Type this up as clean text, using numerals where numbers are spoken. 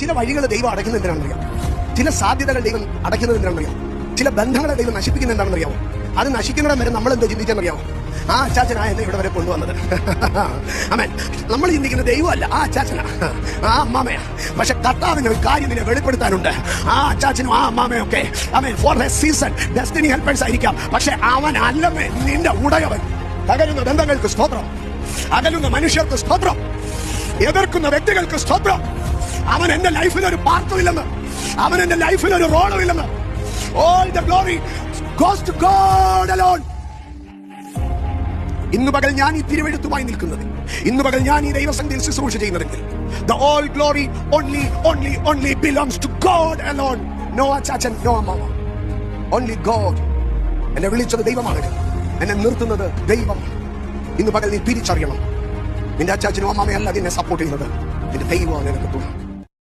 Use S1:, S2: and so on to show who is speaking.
S1: ചില വഴികൾ ദൈവം അടയ്ക്കുന്നത് എന്തിനാണെന്നറിയാം? ചില സാധ്യതകൾ ദൈവം അടയ്ക്കുന്നത് എന്തിനാണെന്നറിയാം? ചില ബന്ധങ്ങളെ ദൈവം നശിപ്പിക്കുന്നത് എന്താണെന്നറിയാമോ? അത് നശിക്കുന്നിടം വരെ നമ്മൾ എന്തോ ചിന്തിക്കാന്നറിയാമോ? ആ അച്ചാച്ചനാ എന്നെ ഇവിടെ വരെ കൊണ്ടുവന്നത്. ആമേൻ. നമ്മൾ ചിന്തിക്കുന്ന ദൈവമല്ല, ആ അച്ചാച്ചനാ, ആ അമ്മാമയാ. പക്ഷെ കർത്താവിന് ഒരു കാര്യം ഇതിനെ വെളിപ്പെടുത്താനുണ്ട്. ആ അച്ചാച്ചനും ആ അമ്മാമയൊക്കെ amen for a season destiny helpers ആയിരിക്കാം. പക്ഷെ അവൻ അല്ലമേ നിന്റെ ഉടയവൻ. തകരുന്ന ബന്ധങ്ങൾക്ക് സ്തോത്രം, അകലുന്ന മനുഷ്യർക്ക് സ്തോത്രം, എതിർക്കുന്ന വ്യക്തികൾക്ക് സ്തോത്രം. അവൻ എന്റെ ലൈഫിൽ ഒരു പാർട്ടും ഇല്ലെന്ന്, അവൻ എന്റെ ലൈഫിൽ ഒരു റോളും ഇല്ലെന്ന്. All the glory goes to God alone. ഇന്നു പകൽ ഞാൻ ഈ തിരുവെഴുത്തുമായി നിൽക്കുന്നത്, ഇന്നു പകൽ ഞാൻ ഈ ദൈവസന്നിധിയിൽ ശുശ്രൂഷ ചെയ്യുന്നതെങ്കിൽ the all glory only belongs to God alone. No Achachan, no അമ്മാമ, only God. എന്നെ വിളിച്ചത് ദൈവമാണ്, എന്നെ നിർത്തുന്നത് ദൈവമാണ്. ഇന്നു പകൽ നീ തിരിച്ചറിയണം, നിന്റെ അച്ചാച്ചനും അമ്മാമയല്ല നിന്നെ സപ്പോർട്ട് ചെയ്യുന്നത്, നിന്റെ ദൈവമാണ് നിനക്ക് തുണ.